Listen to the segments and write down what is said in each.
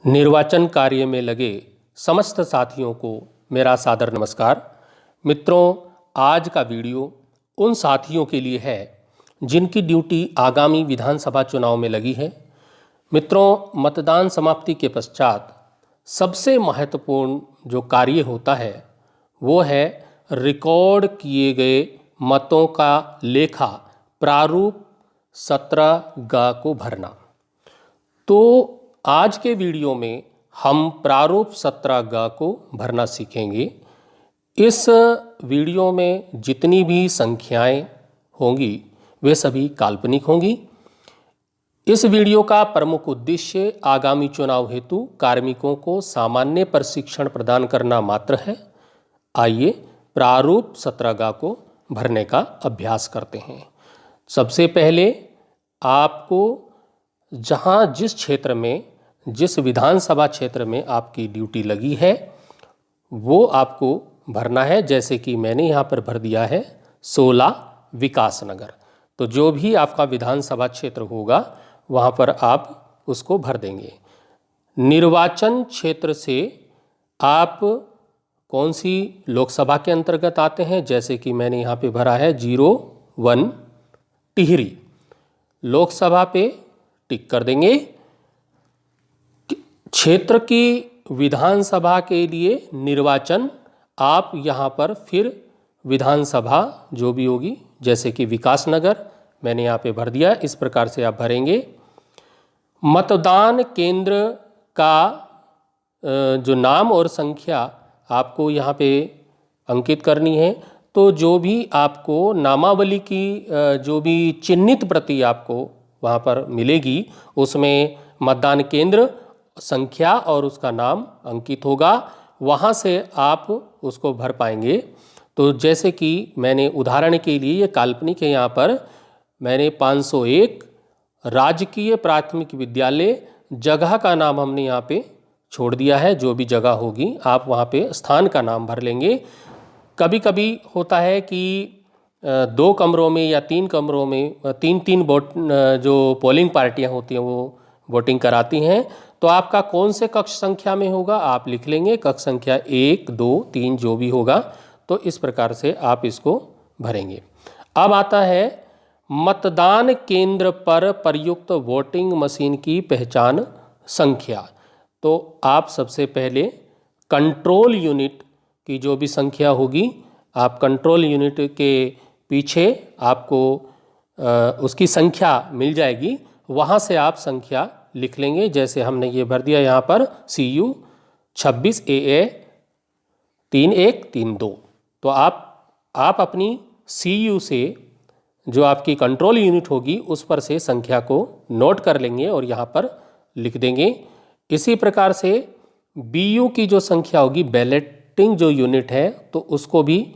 निर्वाचन कार्य में लगे समस्त साथियों को मेरा सादर नमस्कार। मित्रों, आज का वीडियो उन साथियों के लिए है जिनकी ड्यूटी आगामी विधानसभा चुनाव में लगी है। मित्रों, मतदान समाप्ति के पश्चात सबसे महत्वपूर्ण जो कार्य होता है वो है रिकॉर्ड किए गए मतों का लेखा प्रारूप 17G को भरना। तो आज के वीडियो में हम प्रारूप 17G को भरना सीखेंगे। इस वीडियो में जितनी भी संख्याएं होंगी वे सभी काल्पनिक होंगी। इस वीडियो का प्रमुख उद्देश्य आगामी चुनाव हेतु कार्मिकों को सामान्य प्रशिक्षण प्रदान करना मात्र है। आइए प्रारूप 17G को भरने का अभ्यास करते हैं। सबसे पहले आपको जहाँ जिस क्षेत्र में, जिस विधानसभा क्षेत्र में आपकी ड्यूटी लगी है वो आपको भरना है। जैसे कि मैंने यहाँ पर भर दिया है 16 विकास नगर। तो जो भी आपका विधानसभा क्षेत्र होगा वहाँ पर आप उसको भर देंगे। निर्वाचन क्षेत्र से आप कौन सी लोकसभा के अंतर्गत आते हैं, जैसे कि मैंने यहाँ पे भरा है 01 टिहरी। लोकसभा पे टिक कर देंगे। क्षेत्र की विधानसभा के लिए निर्वाचन आप यहाँ पर फिर विधानसभा जो भी होगी, जैसे कि विकास नगर मैंने यहाँ पे भर दिया। इस प्रकार से आप भरेंगे। मतदान केंद्र का जो नाम और संख्या आपको यहाँ पे अंकित करनी है। तो जो भी आपको नामावली की जो भी चिन्हित प्रति आपको वहाँ पर मिलेगी उसमें मतदान केंद्र, संख्या और उसका नाम अंकित होगा। वहाँ से आप उसको भर पाएंगे। तो जैसे कि मैंने उदाहरण के लिए, ये काल्पनिक है, यहाँ पर मैंने 501 राजकीय प्राथमिक विद्यालय, जगह का नाम हमने यहाँ पे छोड़ दिया है। जो भी जगह होगी आप वहाँ पे स्थान का नाम भर लेंगे। कभी कभी होता है कि 2 कमरों में या 3 कमरों में तीन वोट जो पोलिंग पार्टियां होती हैं वो वोटिंग कराती हैं। तो आपका कौन से कक्ष संख्या में होगा आप लिख लेंगे, कक्ष संख्या 1, 2, 3 जो भी होगा। तो इस प्रकार से आप इसको भरेंगे। अब आता है मतदान केंद्र पर प्रयुक्त वोटिंग मशीन की पहचान संख्या। तो आप सबसे पहले कंट्रोल यूनिट की जो भी संख्या होगी, आप कंट्रोल यूनिट के पीछे आपको उसकी संख्या मिल जाएगी, वहाँ से आप संख्या लिख लेंगे। जैसे हमने ये भर दिया यहाँ पर CU 26 AA 3132। तो आप अपनी CU से जो आपकी कंट्रोल यूनिट होगी उस पर से संख्या को नोट कर लेंगे और यहाँ पर लिख देंगे। इसी प्रकार से BU की जो संख्या होगी, बैलेटिंग जो यूनिट है, तो उसको भी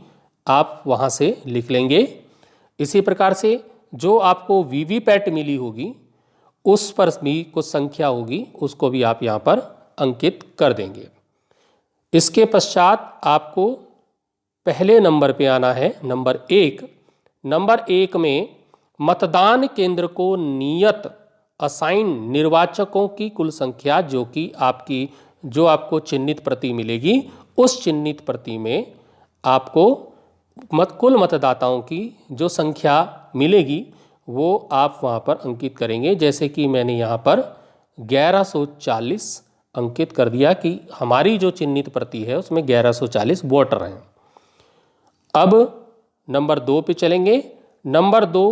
आप वहाँ से लिख लेंगे। इसी प्रकार से जो आपको VVPAT मिली होगी उस पर भी कुछ संख्या होगी, उसको भी आप यहाँ पर अंकित कर देंगे। इसके पश्चात आपको पहले नंबर पे आना है, नंबर 1। नंबर 1 में मतदान केंद्र को नियत असाइन निर्वाचकों की कुल संख्या, जो कि जो आपको चिन्हित प्रति मिलेगी, उस चिन्हित प्रति में आपको कुल मतदाताओं की जो संख्या मिलेगी वो आप वहाँ पर अंकित करेंगे। जैसे कि मैंने यहाँ पर 1140 अंकित कर दिया कि हमारी जो चिन्हित प्रति है उसमें 1140 वोटर हैं। अब नंबर 2 पे चलेंगे। नंबर 2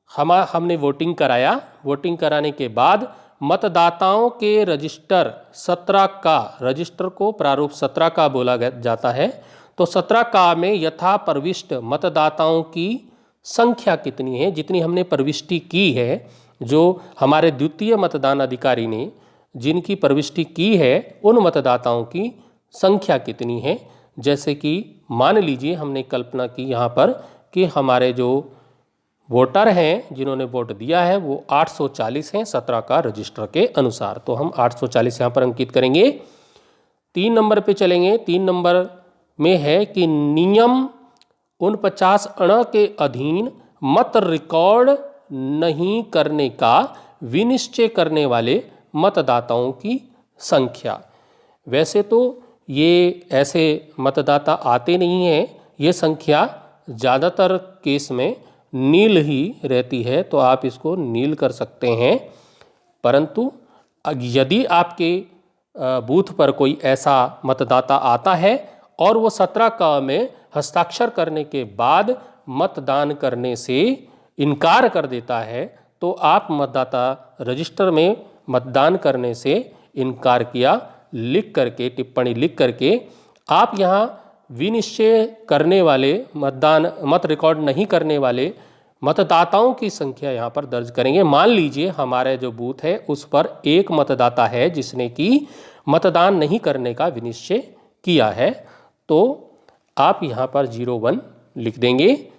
हमने वोटिंग कराया। वोटिंग कराने के बाद मतदाताओं के रजिस्टर 17G, रजिस्टर को प्रारूप 17G बोला जाता है। तो 17G में यथा प्रविष्ट मतदाताओं की संख्या कितनी है, जितनी हमने प्रविष्टि की है, जो हमारे द्वितीय मतदान अधिकारी ने जिनकी प्रविष्टि की है उन मतदाताओं की संख्या कितनी है। जैसे कि मान लीजिए हमने कल्पना की यहाँ पर कि हमारे जो वोटर हैं जिन्होंने वोट दिया है वो 840 हैं 17G रजिस्टर के अनुसार। तो हम 840 यहाँ पर अंकित करेंगे। 3 नंबर पे चलेंगे। 3 नंबर में है कि नियम 49 के अधीन मत रिकॉर्ड नहीं करने का विनिश्चय करने वाले मतदाताओं की संख्या। वैसे तो ये ऐसे मतदाता आते नहीं हैं, ये संख्या ज़्यादातर केस में नील ही रहती है, तो आप इसको नील कर सकते हैं। परंतु यदि आपके बूथ पर कोई ऐसा मतदाता आता है और वो 17 में हस्ताक्षर करने के बाद मतदान करने से इनकार कर देता है, तो आप मतदाता रजिस्टर में मतदान करने से इनकार किया लिख करके, टिप्पणी लिख करके आप यहाँ विनिश्चय करने वाले, मत रिकॉर्ड नहीं करने वाले मतदाताओं की संख्या यहाँ पर दर्ज करेंगे। मान लीजिए हमारा जो बूथ है उस पर एक मतदाता है जिसने कि मतदान नहीं करने का विनिश्चय किया है, तो आप यहाँ पर 01 लिख देंगे।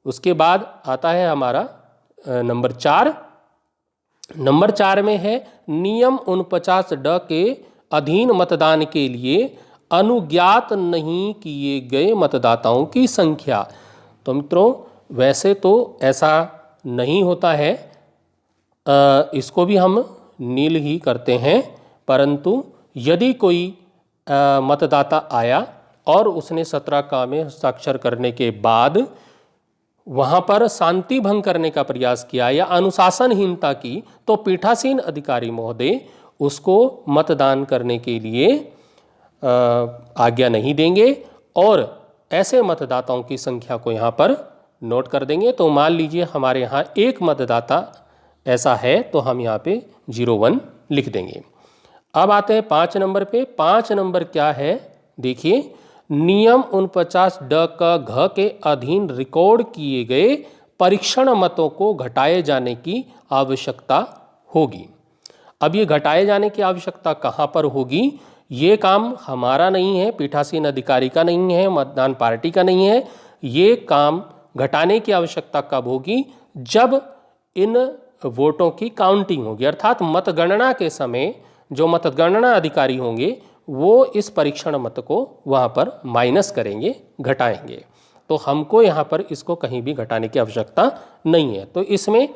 उसके बाद आता है हमारा नंबर 4। नंबर 4 में है नियम 49(ड) के अधीन मतदान के लिए अनुज्ञात नहीं किए गए मतदाताओं की संख्या। तो मित्रों, वैसे तो ऐसा नहीं होता है, इसको भी हम नील ही करते हैं। परंतु यदि कोई मतदाता आया और उसने 17 में हस्ताक्षर करने के बाद वहाँ पर शांति भंग करने का प्रयास किया या अनुशासनहीनता की, तो पीठासीन अधिकारी महोदय उसको मतदान करने के लिए आज्ञा नहीं देंगे और ऐसे मतदाताओं की संख्या को यहाँ पर नोट कर देंगे। तो मान लीजिए हमारे यहाँ एक मतदाता ऐसा है, तो हम यहाँ पे 01 लिख देंगे। अब आते हैं 5 नंबर पे। 5 नंबर क्या है, देखिए, नियम 49(ड) का घ के अधीन रिकॉर्ड किए गए परीक्षण मतों को घटाए जाने की आवश्यकता होगी। अब ये घटाए जाने की आवश्यकता कहाँ पर होगी? ये काम हमारा नहीं है, पीठासीन अधिकारी का नहीं है, मतदान पार्टी का नहीं है। ये काम घटाने की आवश्यकता कब होगी? जब इन वोटों की काउंटिंग होगी, अर्थात मतगणना के समय जो मतगणना अधिकारी होंगे वो इस परीक्षण मत को वहाँ पर माइनस करेंगे, घटाएंगे। तो हमको यहाँ पर इसको कहीं भी घटाने की आवश्यकता नहीं है। तो इसमें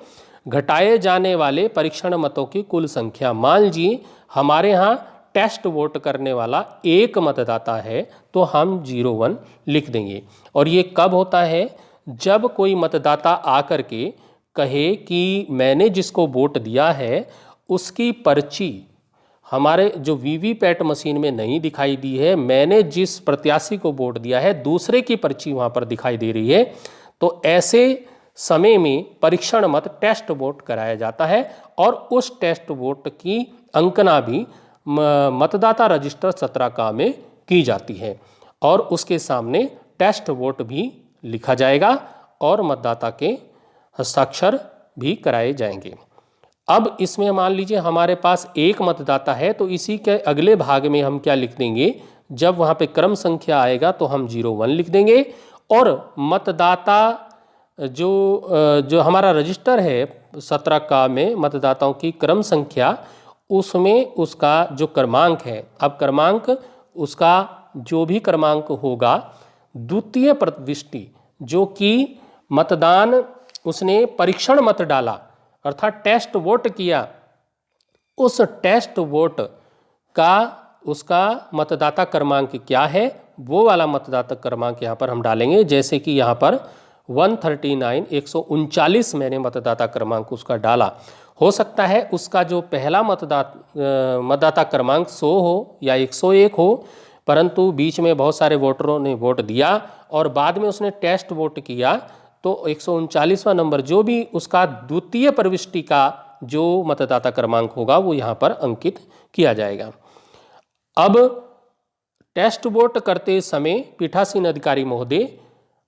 घटाए जाने वाले परीक्षण मतों की कुल संख्या, मान लीजिए हमारे यहाँ टेस्ट वोट करने वाला एक मतदाता है, तो हम 01 लिख देंगे। और ये कब होता है? जब कोई मतदाता आकर के कहे कि मैंने जिसको वोट दिया है उसकी पर्ची हमारे जो वीवीपैट मशीन में नहीं दिखाई दी है, मैंने जिस प्रत्याशी को वोट दिया है दूसरे की पर्ची वहाँ पर दिखाई दे रही है, तो ऐसे समय में परीक्षण मत टेस्ट वोट कराया जाता है और उस टेस्ट वोट की अंकना भी मतदाता रजिस्टर 17 में की जाती है और उसके सामने टेस्ट वोट भी लिखा जाएगा और मतदाता के हस्ताक्षर भी कराए जाएंगे। अब इसमें मान लीजिए हमारे पास एक मतदाता है, तो इसी के अगले भाग में हम क्या लिख देंगे? जब वहाँ पे क्रम संख्या आएगा तो हम 01 लिख देंगे और मतदाता जो हमारा रजिस्टर है 17 में मतदाताओं की क्रम संख्या, उसमें उसका जो क्रमांक है, अब क्रमांक उसका जो भी क्रमांक होगा, द्वितीय प्रविष्टि जो कि मतदान उसने परीक्षण मत डाला अर्थात टेस्ट वोट किया, उस टेस्ट वोट का उसका मतदाता क्रमांक क्या है, वो वाला मतदाता क्रमांक यहाँ पर हम डालेंगे। जैसे कि यहाँ पर 139 मैंने मतदाता क्रमांक उसका डाला। हो सकता है उसका जो पहला मतदाता क्रमांक 100 हो या 101 हो, परंतु बीच में बहुत सारे वोटरों ने वोट दिया और बाद में उसने टेस्ट वोट किया, तो 139वां नंबर जो भी उसका द्वितीय प्रविष्टि का जो मतदाता क्रमांक होगा वो यहाँ पर अंकित किया जाएगा। अब टेस्ट वोट करते समय पीठासीन अधिकारी महोदय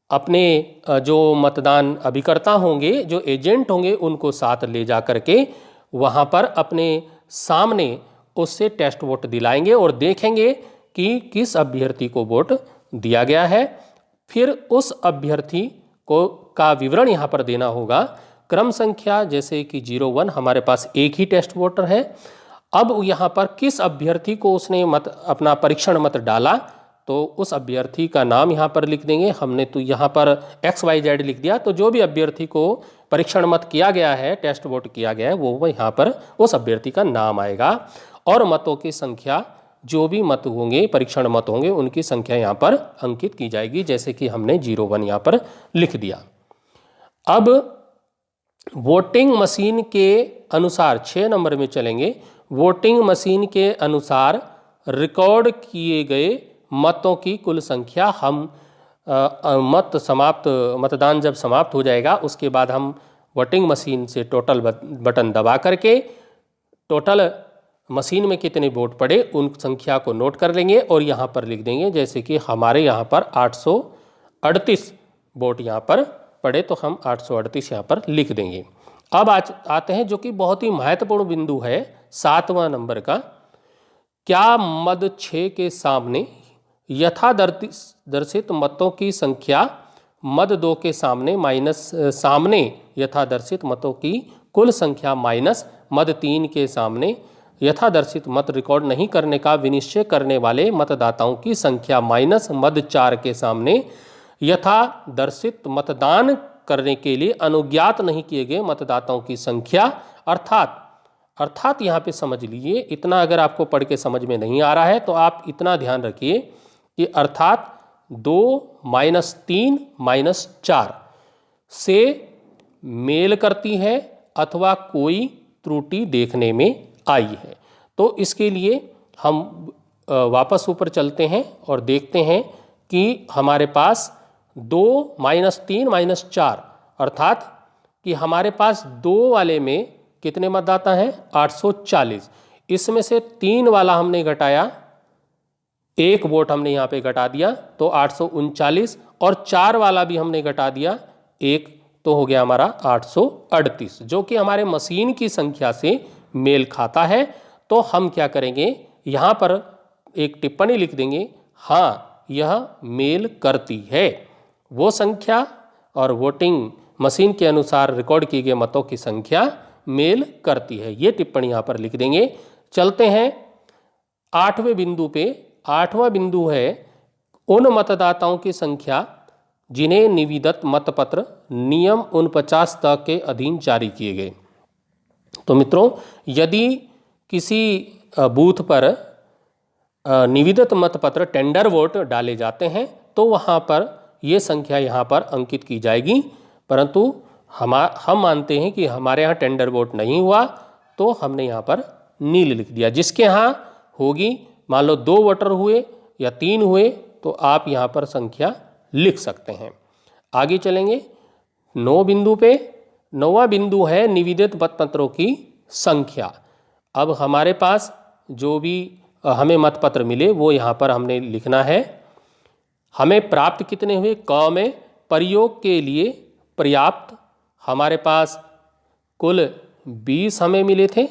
अपने जो मतदान अभिकर्ता होंगे, जो एजेंट होंगे, उनको साथ ले जा करके वहाँ पर अपने सामने उससे टेस्ट वोट दिलाएंगे और देखेंगे कि किस अभ्यर्थी को वोट दिया गया है। फिर उस अभ्यर्थी को का विवरण यहाँ पर देना होगा। क्रम संख्या जैसे कि 01, हमारे पास एक ही टेस्ट वोटर है। अब यहाँ पर किस अभ्यर्थी को उसने अपना परीक्षण मत डाला, तो उस अभ्यर्थी का नाम यहाँ पर लिख देंगे। हमने तो यहाँ पर XYZ लिख दिया, तो जो भी अभ्यर्थी को परीक्षण मत किया गया है, टेस्ट वोट किया गया है, वो यहाँ पर उस अभ्यर्थी का नाम आएगा। और मतों की संख्या, जो भी मत होंगे, परीक्षण मत होंगे, उनकी संख्या यहाँ पर अंकित की जाएगी, जैसे कि हमने 01 यहाँ पर लिख दिया। अब वोटिंग मशीन के अनुसार 6 नंबर में चलेंगे। वोटिंग मशीन के अनुसार रिकॉर्ड किए गए मतों की कुल संख्या हम मतदान जब समाप्त हो जाएगा उसके बाद हम वोटिंग मशीन से टोटल बटन दबा करके टोटल मशीन में कितने वोट पड़े उन संख्या को नोट कर लेंगे और यहाँ पर लिख देंगे। जैसे कि हमारे यहाँ पर 838 वोट यहाँ पर पड़े तो हम 838 यहाँ पर लिख देंगे। अब आज आते हैं जो कि बहुत ही महत्वपूर्ण बिंदु है 7वां नंबर का। क्या मद 6 के सामने यथादर्शित मतों की संख्या मद 2 के सामने यथादर्शित मतों की कुल संख्या माइनस मद 3 के सामने यथादर्शित मत रिकॉर्ड नहीं करने का विनिश्चय करने वाले मतदाताओं की संख्या माइनस मद 4 के सामने यथादर्शित मतदान करने के लिए अनुज्ञात नहीं किए गए मतदाताओं की संख्या। अर्थात यहाँ पे समझ लीजिए, इतना अगर आपको पढ़ के समझ में नहीं आ रहा है तो आप इतना ध्यान रखिए कि अर्थात 2 - 3 - 4 से मेल करती है अथवा कोई त्रुटि देखने में आई है। तो इसके लिए हम वापस ऊपर चलते हैं और देखते हैं कि हमारे पास 2 - 3 - 4 अर्थात कि हमारे पास 2 वाले में कितने मतदाता हैं 840। इसमें से 3 वाला हमने घटाया, 1 वोट हमने यहाँ पे घटा दिया तो 839 और 4 वाला भी हमने घटा दिया 1 तो हो गया हमारा 838, जो कि हमारे मशीन की संख्या से मेल खाता है। तो हम क्या करेंगे, यहाँ पर एक टिप्पणी लिख देंगे, हाँ यह मेल करती है। वो संख्या और वोटिंग मशीन के अनुसार रिकॉर्ड किए गए मतों की संख्या मेल करती है, ये टिप्पणी यहाँ पर लिख देंगे। चलते हैं 8वें बिंदु पे। 8वां बिंदु है उन मतदाताओं की संख्या जिन्हें निविदत मतपत्र नियम 49 तक के अधीन जारी किए गए। तो मित्रों, यदि किसी बूथ पर निविदत मतपत्र टेंडर वोट डाले जाते हैं तो वहाँ पर ये संख्या यहाँ पर अंकित की जाएगी, परंतु हम मानते हैं कि हमारे यहाँ टेंडर वोट नहीं हुआ तो हमने यहाँ पर नील लिख दिया। जिसके यहाँ होगी, मान लो 2 वोटर हुए या 3 हुए तो आप यहाँ पर संख्या लिख सकते हैं। आगे चलेंगे 9 बिंदु पे। 9वां बिंदु है निविदित मतपत्रों की संख्या। अब हमारे पास जो भी हमें मतपत्र मिले वो यहाँ पर हमने लिखना है। हमें प्राप्त कितने हुए, क में प्रयोग के लिए पर्याप्त हमारे पास कुल 20 हमें मिले थे।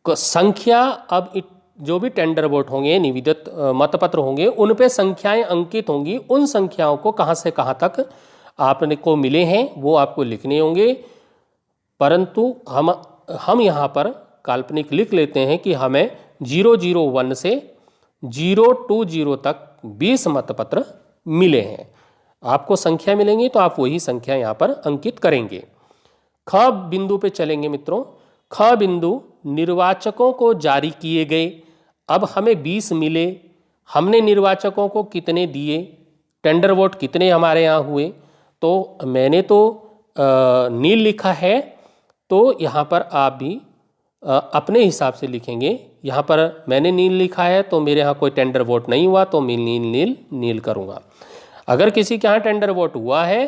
संख्या, अब जो भी टेंडर वोट होंगे, निविदित मतपत्र होंगे, उन पे संख्याएं अंकित होंगी। उन संख्याओं को कहाँ से कहाँ तक आपने को मिले हैं वो आपको लिखने होंगे, परंतु हम यहाँ पर काल्पनिक लिख लेते हैं कि हमें 001 से 020 तक 20 मतपत्र मिले हैं। आपको संख्या मिलेंगी तो आप वही संख्या यहाँ पर अंकित करेंगे। ख बिंदु पे चलेंगे मित्रों। ख बिंदु निर्वाचकों को जारी किए गए। अब हमें 20 मिले, हमने निर्वाचकों को कितने दिए, टेंडर वोट कितने हमारे यहाँ हुए, तो मैंने तो नील लिखा है, तो यहाँ पर आप भी अपने हिसाब से लिखेंगे। यहाँ पर मैंने नील लिखा है तो मेरे यहाँ कोई टेंडर वोट नहीं हुआ तो मैं नील करूँगा। अगर किसी के यहाँ टेंडर वोट हुआ है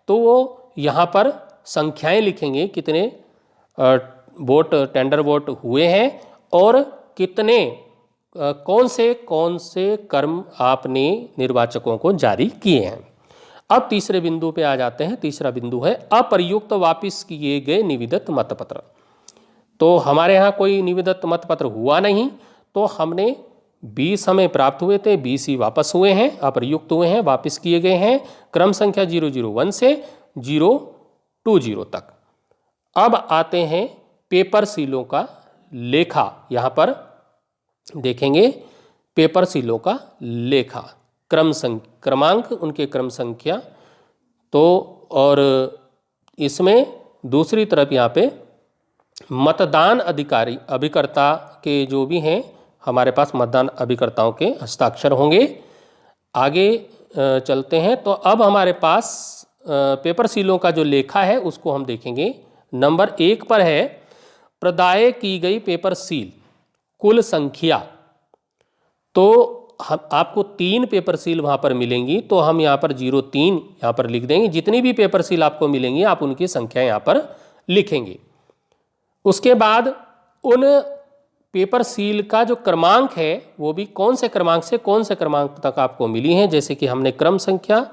तो वो यहाँ पर संख्याएं लिखेंगे, कितने वोट टेंडर वोट हुए हैं और कितने कौन से कर्म आपने निर्वाचकों को जारी किए हैं। अब तीसरे बिंदु पे आ जाते हैं। तीसरा बिंदु है अप्रयुक्त वापस किए गए निविदत मतपत्र। तो हमारे यहाँ कोई निविदत मतपत्र हुआ नहीं तो हमने 20 हमें प्राप्त हुए थे, 20 ही वापस हुए हैं, अप्रयुक्त हुए हैं, वापस किए गए हैं, क्रम संख्या 001 से 020 तक। अब आते हैं पेपर सीलों का लेखा। यहाँ पर देखेंगे पेपर सीलों का लेखा, क्रमांक, उनके क्रम संख्या। तो और इसमें दूसरी तरफ यहाँ पे मतदान अधिकारी अभिकर्ता के जो भी हैं हमारे पास मतदान अभिकर्ताओं के हस्ताक्षर होंगे। आगे चलते हैं। तो अब हमारे पास पेपर सीलों का जो लेखा है उसको हम देखेंगे। नंबर 1 पर है प्रदाय की गई पेपर सील कुल संख्या। तो हम आपको 3 पेपर सील वहाँ पर मिलेंगी, तो हम यहाँ पर 03 यहाँ पर लिख देंगे। जितनी भी पेपर सील आपको मिलेंगी आप उनकी संख्या यहाँ पर लिखेंगे। उसके बाद उन पेपर सील का जो क्रमांक है वो भी कौन से क्रमांक से कौन से क्रमांक तक आपको मिली हैं। जैसे कि हमने क्रम संख्या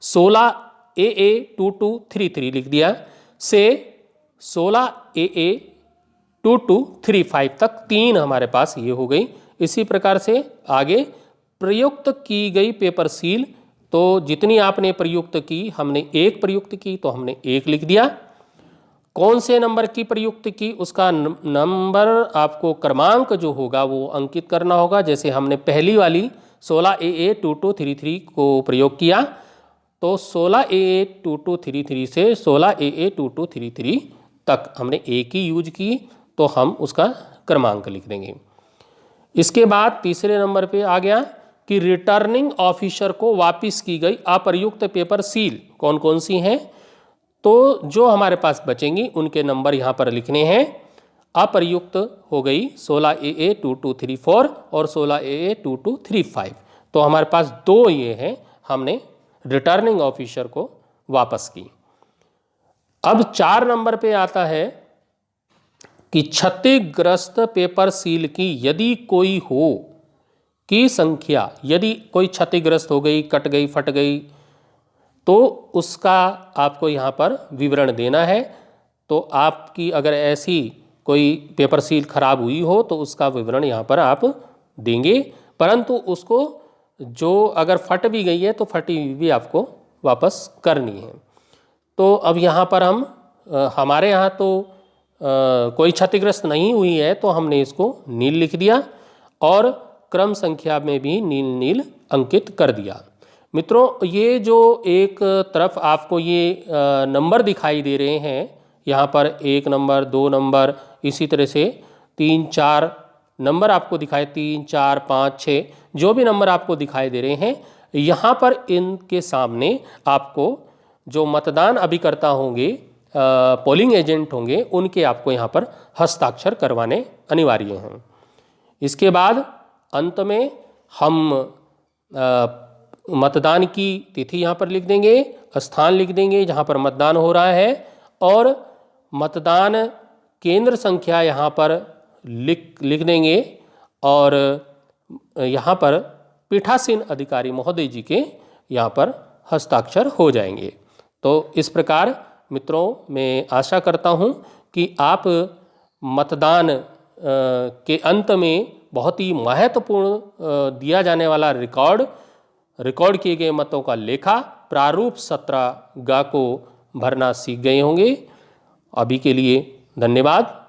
16AA2233 लिख दिया से 16AA2235 तक 3 हमारे पास ये हो गई। इसी प्रकार से आगे प्रयुक्त की गई पेपर सील, तो जितनी आपने प्रयुक्त की, हमने 1 प्रयुक्त की तो हमने 1 लिख दिया। कौन से नंबर की प्रयुक्त की उसका नंबर आपको क्रमांक जो होगा वो अंकित करना होगा। जैसे हमने पहली वाली 16AA2233 को प्रयोग किया तो 16AA2233 से 16AA2233 तक हमने एक ही यूज की, तो हम उसका क्रमांक लिख देंगे। इसके बाद तीसरे नंबर पे आ गया कि रिटर्निंग ऑफिसर को वापस की गई अप्रयुक्त पेपर सील कौन कौन सी हैं। तो जो हमारे पास बचेंगी उनके नंबर यहाँ पर लिखने हैं। अप्रयुक्त हो गई 16AA2234 और 16AA2235। तो हमारे पास 2 ये हैं, हमने रिटर्निंग ऑफिसर को वापस की। अब 4 नंबर पे आता है कि क्षतिग्रस्त पेपर सील की यदि कोई हो की संख्या, यदि कोई क्षतिग्रस्त हो गई, कट गई, फट गई, तो उसका आपको यहाँ पर विवरण देना है। तो आपकी अगर ऐसी कोई पेपर सील खराब हुई हो तो उसका विवरण यहाँ पर आप देंगे, परंतु उसको जो अगर फट भी गई है तो फटी हुई भी आपको वापस करनी है। तो अब यहाँ पर हम हमारे यहाँ तो कोई क्षतिग्रस्त नहीं हुई है तो हमने इसको नील लिख दिया और क्रम संख्या में भी नील नील अंकित कर दिया। मित्रों, ये जो एक तरफ आपको ये नंबर दिखाई दे रहे हैं, यहाँ पर 1 नंबर, 2 नंबर, इसी तरह से 3, 4 नंबर आपको दिखाए, 3, 4, 5, 6 जो भी नंबर आपको दिखाई दे रहे हैं, यहाँ पर इनके सामने आपको जो मतदान अभिकर्ता होंगे, पोलिंग एजेंट होंगे, उनके आपको यहाँ पर हस्ताक्षर करवाने अनिवार्य हैं। इसके बाद अंत में हम मतदान की तिथि यहाँ पर लिख देंगे, स्थान लिख देंगे जहाँ पर मतदान हो रहा है और मतदान केंद्र संख्या यहाँ पर लिख देंगे और यहाँ पर पीठासीन अधिकारी महोदय जी के यहाँ पर हस्ताक्षर हो जाएंगे। तो इस प्रकार मित्रों, मैं आशा करता हूँ कि आप मतदान के अंत में बहुत ही महत्वपूर्ण दिया जाने वाला रिकॉर्ड किए गए मतों का लेखा प्रारूप 17 को भरना सीख गए होंगे। अभी के लिए धन्यवाद।